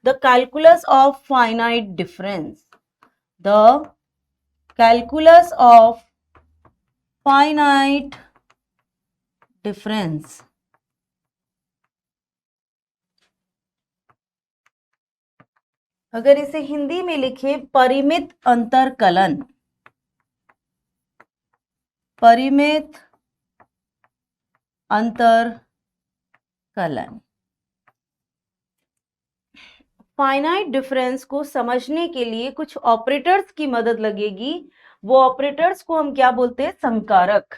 The calculus of finite difference, the calculus of finite difference. अगर इसे हिंदी में लिखे, परिमित अंतरकलन, परिमित अंतरकलन। फाइनाइट डिफरेंस को समझने के लिए कुछ ऑपरेटर्स की मदद लगेगी। वो ऑपरेटर्स को हम क्या बोलते हैं? संकारक।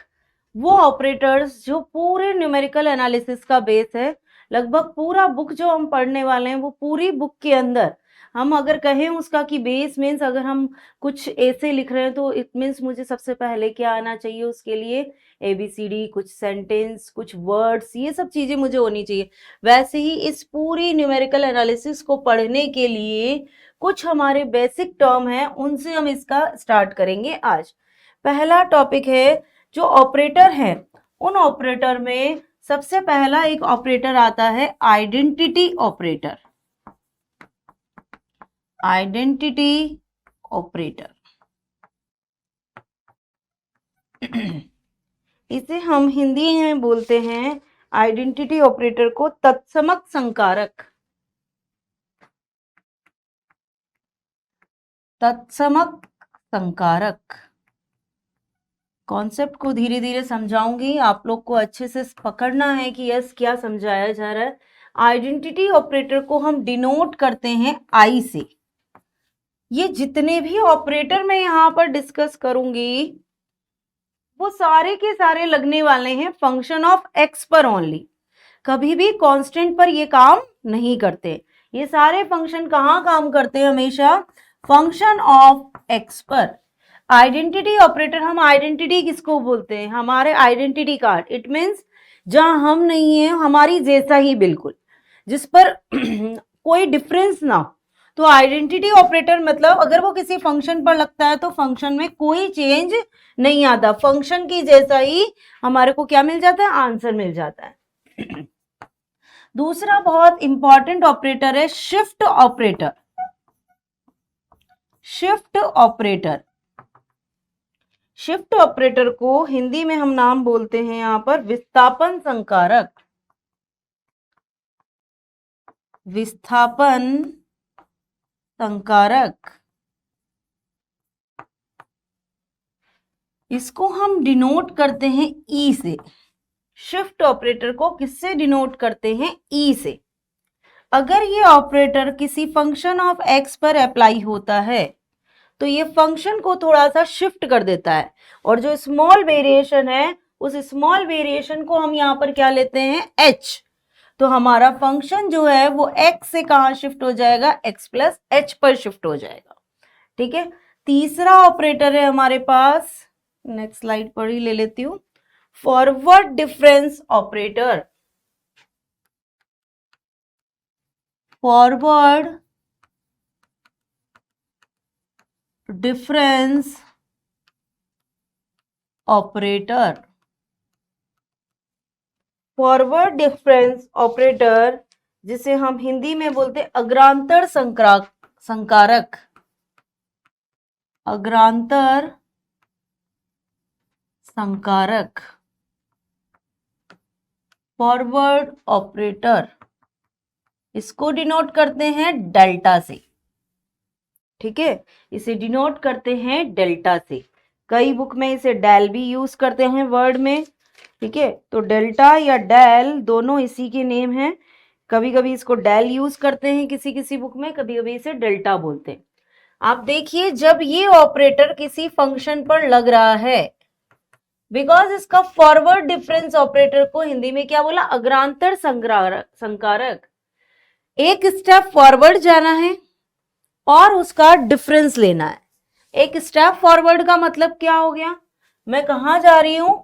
वो ऑपरेटर्स जो पूरे न्यूमेरिकल एनालिसिस का बेस है। लगभग पूरा बुक जो हम पढ़ने वाले हैं, वो पूरी बुक के अंदर हम अगर कहें उसका कि बेस मीन्स अगर हम कुछ ऐसे लिख रहे हैं तो इट मीन्स मुझे सबसे पहले क्या आना चाहिए उसके लिए? ABCD, कुछ सेंटेंस, कुछ वर्ड्स, ये सब चीजें मुझे होनी चाहिए। वैसे ही इस पूरी न्यूमेरिकल एनालिसिस को पढ़ने के लिए कुछ हमारे बेसिक टर्म हैं, उनसे हम इसका स्टार्ट करेंगे आज। पहला टॉपिक है जो ऑपरेटर है, उन ऑपरेटर में सबसे पहला एक ऑपरेटर आता है आइडेंटिटी ऑपरेटर। आइडेंटिटी ऑपरेटर इसे हम हिंदी में बोलते हैं आइडेंटिटी ऑपरेटर को तत्समक संकारक। तत्समक संकारक कॉन्सेप्ट को धीरे धीरे समझाऊंगी, आप लोग को अच्छे से पकड़ना है कि यस क्या समझाया जा रहा है। आइडेंटिटी ऑपरेटर को हम डिनोट करते हैं आई से। ये जितने भी ऑपरेटर मैं यहाँ पर डिस्कस करूंगी वो सारे के सारे लगने वाले हैं फंक्शन ऑफ एक्स पर ओनली। कभी भी कांस्टेंट पर ये काम नहीं करते। ये सारे फंक्शन कहाँ काम करते हैं? हमेशा फंक्शन ऑफ एक्स पर। आइडेंटिटी ऑपरेटर, हम आइडेंटिटी किसको बोलते हैं? हमारे आइडेंटिटी कार्ड। इट मीन्स जहां हम नहीं है, हमारी जैसा ही बिल्कुल, जिस पर कोई डिफरेंस ना हो। तो आइडेंटिटी ऑपरेटर मतलब अगर वो किसी फंक्शन पर लगता है तो फंक्शन में कोई चेंज नहीं आता, फंक्शन की जैसा ही हमारे को क्या मिल जाता है? आंसर मिल जाता है। दूसरा बहुत इंपॉर्टेंट ऑपरेटर है shift operator. Shift operator, shift operator को हिंदी में हम नाम बोलते हैं यहां पर विस्थापन संकारक। विस्थापन संकारक, इसको हम डिनोट करते हैं ई से। शिफ्ट ऑपरेटर को किससे डिनोट करते हैं? ई से। अगर ये ऑपरेटर किसी फंक्शन ऑफ एक्स पर अप्लाई होता है तो ये फंक्शन को थोड़ा सा शिफ्ट कर देता है, और जो स्मॉल वेरिएशन है उस स्मॉल वेरिएशन को हम यहाँ पर क्या लेते हैं? h। तो हमारा फंक्शन जो है वो x से कहाँ शिफ्ट हो जाएगा? x प्लस h पर शिफ्ट हो जाएगा। ठीक है। तीसरा ऑपरेटर है हमारे पास, नेक्स्ट स्लाइड पर ही ले लेती हूं, forward difference operator. Forward difference operator. Forward difference operator जिसे हम हिंदी में बोलते हैं अग्रांतर संकारक। अग्रांतर संकारक, फॉरवर्ड ऑपरेटर, इसको डिनोट करते हैं डेल्टा से। ठीक है, इसे डिनोट करते हैं डेल्टा से। कई बुक में इसे डेल भी यूज करते हैं वर्ड में। ठीक है, तो डेल्टा या डेल दोनों इसी के नेम हैं। कभी कभी इसको डेल यूज करते हैं किसी किसी बुक में, कभी कभी इसे डेल्टा बोलते हैं। आप देखिए जब ये ऑपरेटर किसी फंक्शन पर लग रहा है, बिकॉज इसका फॉरवर्ड डिफरेंस ऑपरेटर को हिंदी में क्या बोला? अग्रांतर संकारक। एक स्टेप फॉरवर्ड जाना है और उसका डिफरेंस लेना है। एक स्टेप फॉरवर्ड का मतलब क्या हो गया? मैं कहां जा रही हूं?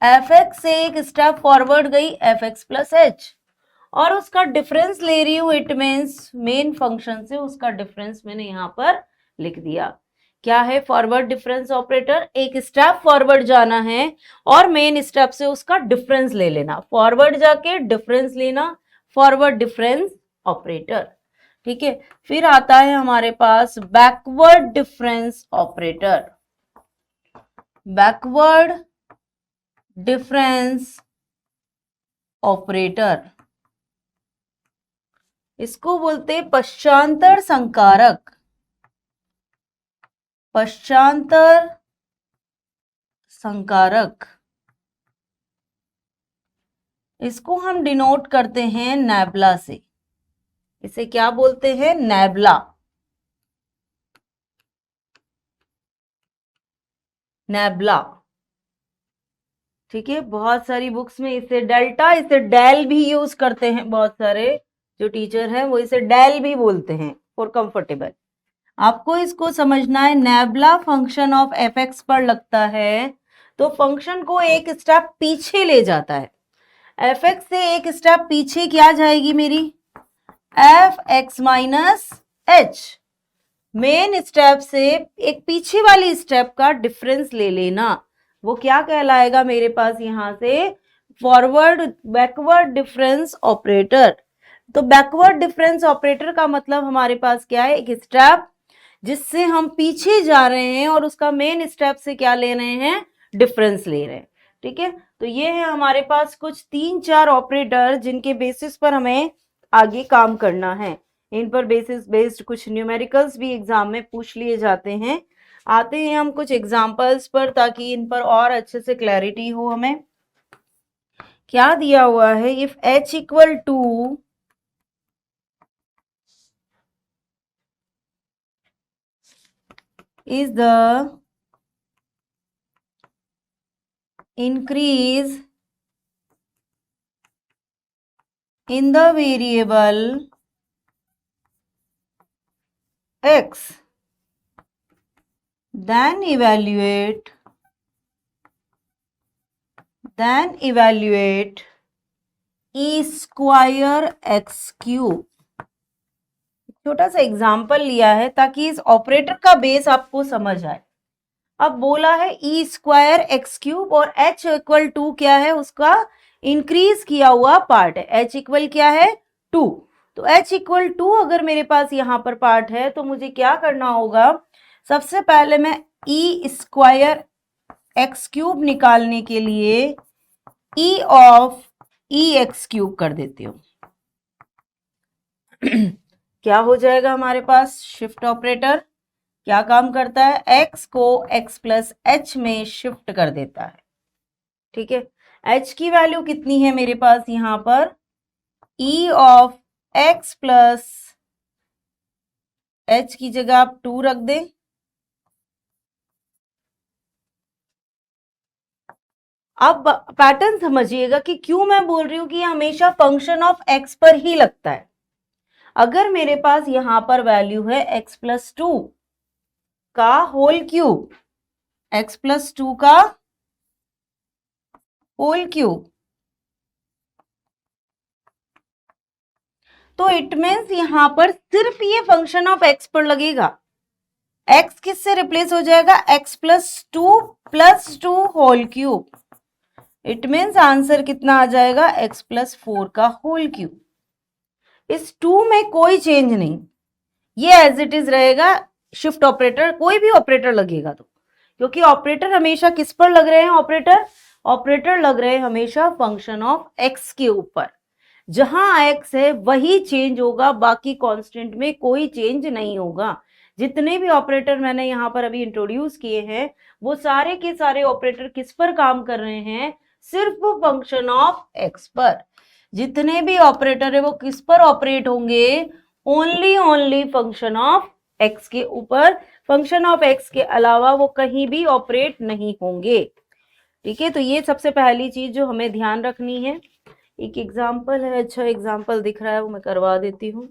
fx से एक स्टेप फॉरवर्ड गई fx प्लस h, और उसका डिफरेंस ले रही हूं। इट मीन्स मेन फंक्शन से उसका डिफरेंस मैंने यहां पर लिख दिया। क्या है फॉरवर्ड डिफरेंस ऑपरेटर? एक स्टेप फॉरवर्ड जाना है और मेन स्टेप से उसका डिफरेंस ले लेना। फॉरवर्ड जाके डिफरेंस लेना, फॉरवर्ड डिफरेंस ऑपरेटर। ठीक है, फिर आता है हमारे पास backward difference operator. Backward difference operator, इसको बोलते हैं पश्चांतर संकारक। पश्चांतर संकारक, इसको हम डिनोट करते हैं नैबला से। इसे क्या बोलते हैं? नैबला। नैबला, ठीक है। बहुत सारी बुक्स में इसे डेल्टा, इसे डेल भी यूज करते हैं। बहुत सारे जो टीचर हैं वो इसे डेल भी बोलते हैं फॉर कंफर्टेबल। आपको इसको समझना है। नैबला फंक्शन ऑफ एफ एक्स पर लगता है तो फंक्शन को एक स्टेप पीछे ले जाता है। एफ एक्स से एक स्टेप पीछे क्या जाएगी मेरी? F x minus H. Main step से एक पीछे वाली स्टेप का डिफरेंस ले लेना, वो क्या कहलाएगा मेरे पास यहां से? Forward backward difference operator. तो बैकवर्ड डिफरेंस ऑपरेटर का मतलब हमारे पास क्या है? एक स्टेप जिससे हम पीछे जा रहे हैं और उसका मेन स्टेप से क्या ले रहे हैं? डिफरेंस ले रहे हैं। ठीक है, तो ये है हमारे पास कुछ 3-4 ऑपरेटर जिनके बेसिस पर हमें आगे काम करना है। इन पर बेस्ड कुछ न्यूमेरिकल्स भी एग्जाम में पूछ लिए जाते हैं। आते हैं हम कुछ एग्जाम्पल्स पर ताकि इन पर और अच्छे से क्लैरिटी हो हमें। क्या दिया हुआ है? If h equal to is the increase in the variable x, then evaluate e square x cube। छोटा सा एग्जाम्पल लिया है ताकि इस ऑपरेटर का बेस आपको समझ आए। अब बोला है ई स्क्वायर एक्स क्यूब और h इक्वल टू क्या है? उसका इंक्रीज किया हुआ पार्ट है। h इक्वल क्या है? 2। तो h इक्वल 2 अगर मेरे पास यहां पर पार्ट है तो मुझे क्या करना होगा? सबसे पहले मैं ई स्क्वायर एक्स क्यूब निकालने के लिए ई ऑफ ई एक्स क्यूब कर देती हूं। क्या हो जाएगा हमारे पास? शिफ्ट ऑपरेटर क्या काम करता है? x को x प्लस एच में शिफ्ट कर देता है। ठीक है, h की वैल्यू कितनी है मेरे पास यहां पर? e of x plus H की जगह आप 2 रख दें। अब पैटर्न समझिएगा कि क्यों मैं बोल रही हूं कि हमेशा फंक्शन ऑफ x पर ही लगता है। अगर मेरे पास यहां पर वैल्यू है x प्लस 2 का होल क्यूब, x प्लस 2 का होल क्यूब, तो इट मीन्स यहां पर सिर्फ ये फंक्शन ऑफ x पर लगेगा। x किससे रिप्लेस हो जाएगा? x plus two whole cube. It means answer कितना आ जाएगा? x प्लस 4 का होल क्यूब। इस 2 में कोई चेंज नहीं, ये एज इट इज रहेगा। शिफ्ट ऑपरेटर, कोई भी ऑपरेटर लगेगा तो, क्योंकि ऑपरेटर हमेशा किस पर लग रहे हैं? ऑपरेटर लग रहे हैं हमेशा फंक्शन ऑफ x के ऊपर। जहां x है वही चेंज होगा, बाकी कांस्टेंट में कोई चेंज नहीं होगा। जितने भी ऑपरेटर मैंने यहां पर अभी इंट्रोड्यूस किए हैं वो सारे के सारे ऑपरेटर किस पर काम कर रहे हैं? सिर्फ फंक्शन ऑफ x पर। जितने भी ऑपरेटर है वो किस पर ऑपरेट होंगे? ओनली फंक्शन ऑफ x के ऊपर। फंक्शन ऑफ x के अलावा वो कहीं भी ऑपरेट नहीं होंगे। ठीक है, तो ये सबसे पहली चीज जो हमें ध्यान रखनी है। एक एग्जाम्पल है, अच्छा एग्जाम्पल दिख रहा है वो मैं करवा देती हूँ।